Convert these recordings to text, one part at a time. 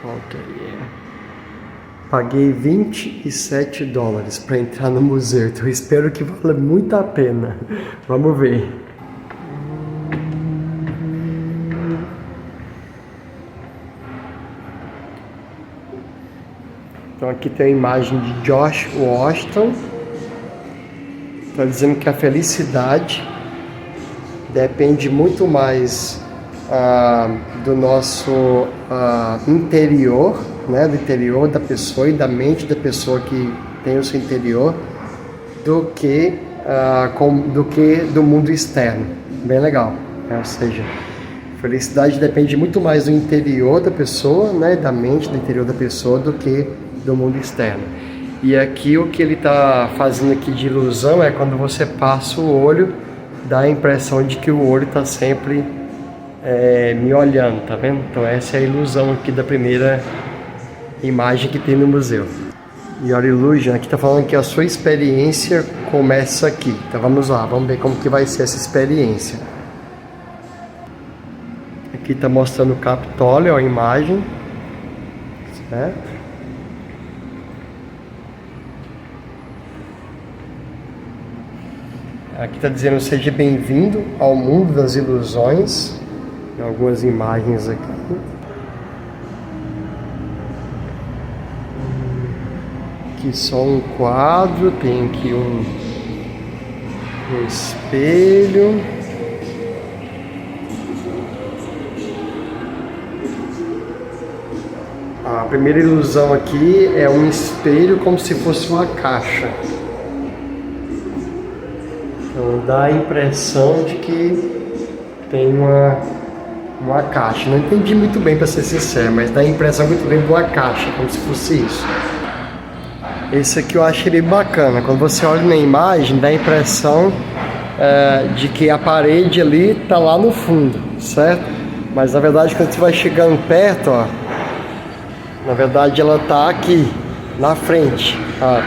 Ok. Paguei $27 para entrar no museu, então eu espero que valha muito a pena. Vamos ver. Então aqui tem a imagem de George Washington. Está dizendo que a felicidade depende muito mais do nosso interior, né, do interior da pessoa e da mente da pessoa que tem o seu interior, do que do mundo externo. Bem legal, né? Ou seja, felicidade depende muito mais do interior da pessoa, né, da mente do interior da pessoa, do que do mundo externo. E aqui o que ele está fazendo aqui de ilusão é quando você passa o olho, dá a impressão de que o olho está sempre me olhando, tá vendo? Então essa é a ilusão aqui da primeira imagem que tem no museu. Your illusion, aqui está falando que a sua experiência começa aqui. Então vamos lá, vamos ver como que vai ser essa experiência. Aqui está mostrando o Capitólio, a imagem, certo? Aqui está dizendo: seja bem-vindo ao mundo das ilusões. Tem algumas imagens aqui. Aqui só um quadro, tem aqui um espelho. A primeira ilusão aqui é um espelho como se fosse uma caixa. Então dá a impressão de que tem uma caixa. Não entendi muito bem, para ser sincero, mas dá a impressão muito bem de uma caixa, como se fosse isso. Esse aqui eu achei bem bacana. Quando você olha na imagem, dá a impressão de que a parede ali está lá no fundo, certo? Mas na verdade, quando você vai chegando perto, ó, na verdade ela está aqui, na frente, ó.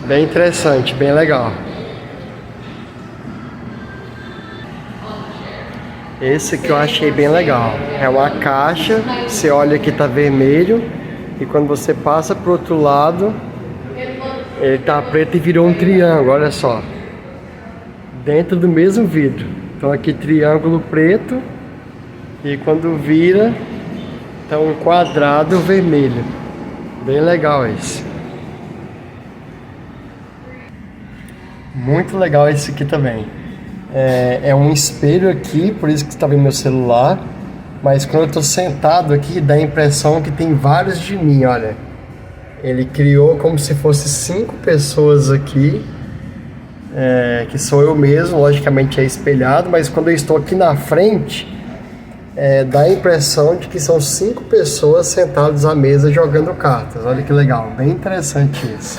Bem interessante, bem legal. Esse que eu achei bem legal. É uma caixa, você olha que tá vermelho, e quando você passa pro outro lado, ele tá preto e virou um triângulo, olha só. Dentro do mesmo vidro. Então aqui triângulo preto, e quando vira, tá um quadrado vermelho. Bem legal esse. Muito legal esse aqui também. É um espelho aqui, por isso que você está vendo meu celular. Mas quando eu estou sentado aqui, dá a impressão que tem vários de mim, olha. Ele criou como se fosse 5 pessoas aqui, que sou eu mesmo, logicamente é espelhado, mas quando eu estou aqui na frente, dá a impressão de que são 5 pessoas sentadas à mesa jogando cartas. Olha que legal, bem interessante isso.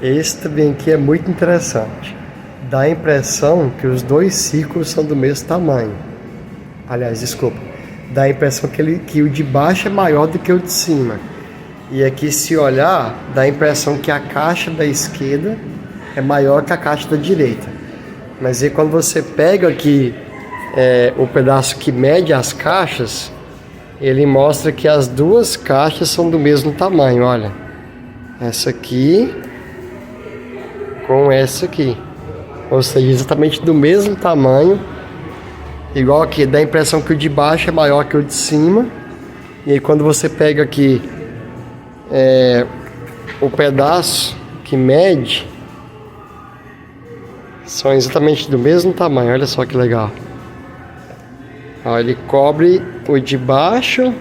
Esse também aqui é muito interessante. Dá a impressão que os dois círculos são do mesmo tamanho. Aliás, desculpa. Dá a impressão que o de baixo é maior do que o de cima. E aqui, se olhar, dá a impressão que a caixa da esquerda é maior que a caixa da direita. Mas aí quando você pega aqui o pedaço que mede as caixas, ele mostra que as duas caixas são do mesmo tamanho, olha. Essa aqui com essa aqui, ou seja, exatamente do mesmo tamanho, igual aqui, dá a impressão que o de baixo é maior que o de cima, e aí quando você pega aqui o pedaço que mede, são exatamente do mesmo tamanho, olha só que legal. Ó, ele cobre o de baixo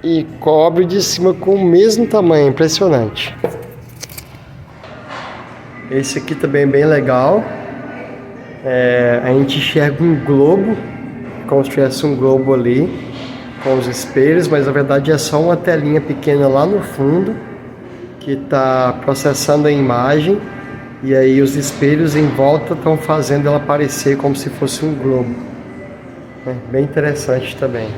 e cobre de cima com o mesmo tamanho, impressionante. Esse aqui também é bem legal. A gente enxerga um globo, como se tivesse um globo ali, com os espelhos, mas na verdade é só uma telinha pequena lá no fundo, que está processando a imagem, e aí os espelhos em volta estão fazendo ela parecer como se fosse um globo. Bem interessante também.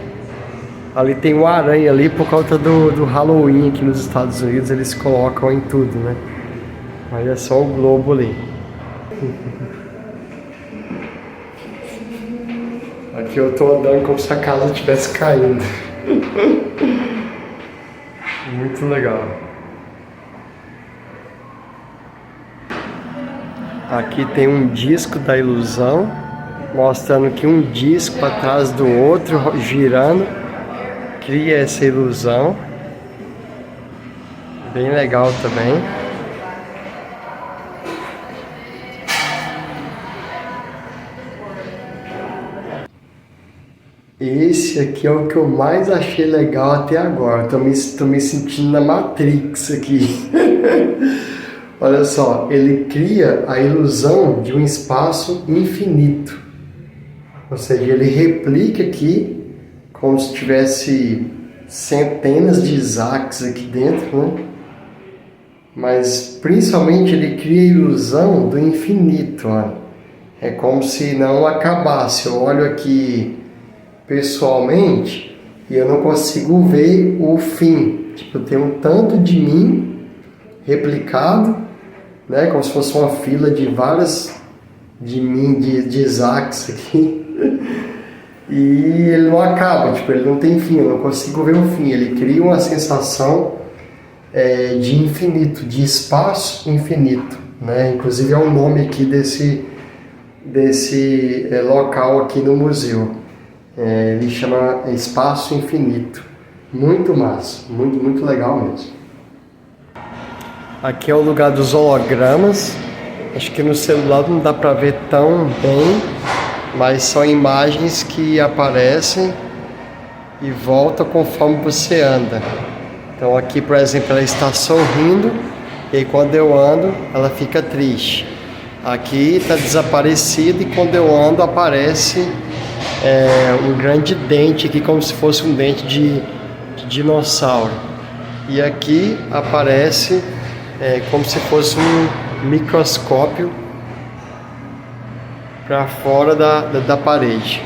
Ali tem uma aranha ali por causa do Halloween aqui nos Estados Unidos, eles colocam em tudo, né? Olha só o globo ali. Aqui eu tô andando como se a casa estivesse caindo. Muito legal. Aqui tem um disco da ilusão, mostrando que um disco atrás do outro, girando, cria essa ilusão. Bem legal também. Esse aqui é o que eu mais achei legal até agora. Tô me sentindo na Matrix aqui. Olha só, ele cria a ilusão de um espaço infinito. Ou seja, ele replica aqui como se tivesse centenas de isaacs aqui dentro, né? Mas principalmente ele cria a ilusão do infinito, olha. É como se não acabasse. Eu olho aqui pessoalmente e eu não consigo ver o fim. Tipo, tem um tanto de mim replicado, né, como se fosse uma fila de várias de mim, de isaacs aqui. E ele não acaba, tipo, ele não tem fim, eu não consigo ver o fim. Ele cria uma sensação de infinito, de espaço infinito, né? Inclusive é o nome aqui desse local aqui no museu. Ele chama Espaço Infinito. Muito massa, muito legal mesmo. Aqui é o lugar dos hologramas. Acho que no celular não dá para ver tão bem, mas são imagens que aparecem e voltam conforme você anda. Então aqui, por exemplo, ela está sorrindo e aí, quando eu ando, ela fica triste. Aqui está desaparecido e quando eu ando aparece um grande dente aqui, como se fosse um dente de dinossauro. E aqui aparece como se fosse um microscópio para fora da parede.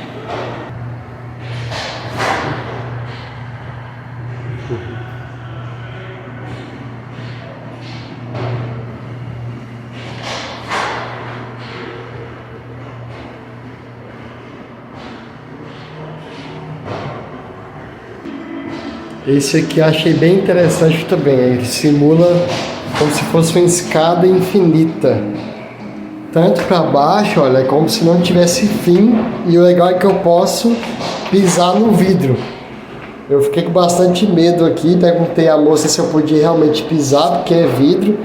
Esse aqui eu achei bem interessante também. Ele simula como se fosse uma escada infinita. Tanto para baixo, olha, é como se não tivesse fim. E o legal é que eu posso pisar no vidro. Eu fiquei com bastante medo aqui. Perguntei à moça se eu podia realmente pisar, porque é vidro.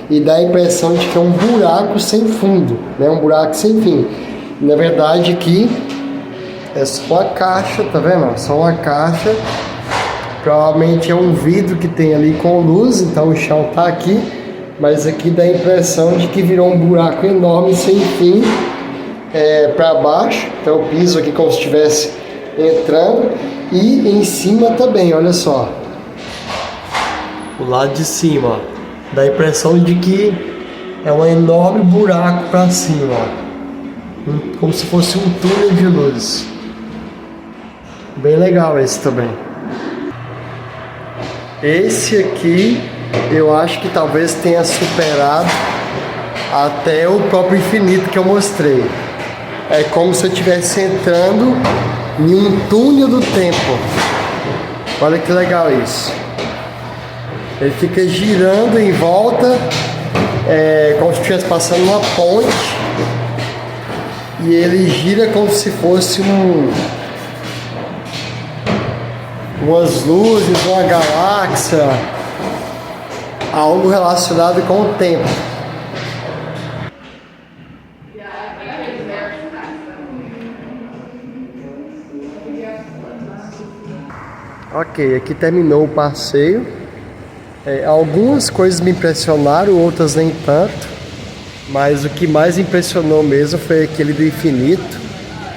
E dá a impressão de que é um buraco sem fundo, né? Um buraco sem fim. Na verdade aqui é só uma caixa, tá vendo? Só uma caixa. Provavelmente é um vidro que tem ali com luz, então o chão tá aqui, mas aqui dá a impressão de que virou um buraco enorme sem fim para baixo. Então eu piso aqui como se estivesse entrando e em cima também, olha só. O lado de cima, ó, dá a impressão de que é um enorme buraco para cima, ó, como se fosse um túnel de luz. Bem legal esse também. Esse aqui eu acho que talvez tenha superado até o próprio infinito que eu mostrei. É como se eu estivesse entrando em um túnel do tempo. Olha que legal isso. Ele fica girando em volta, como se estivesse passando uma ponte. E ele gira como se fosse umas luzes, uma galáxia, algo relacionado com o tempo. Ok, aqui terminou o passeio. Algumas coisas me impressionaram, outras nem tanto, mas o que mais impressionou mesmo foi aquele do infinito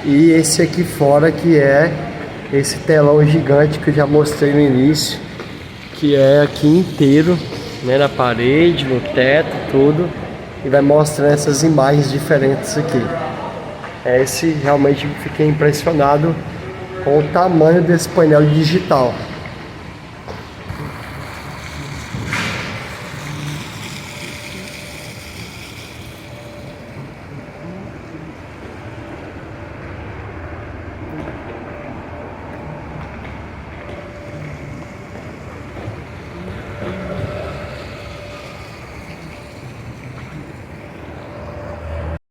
e esse aqui fora, que é esse telão gigante que eu já mostrei no início, que é aqui inteiro, né, na parede, no teto, tudo, e vai mostrando essas imagens diferentes aqui. Esse realmente fiquei impressionado com o tamanho desse painel digital.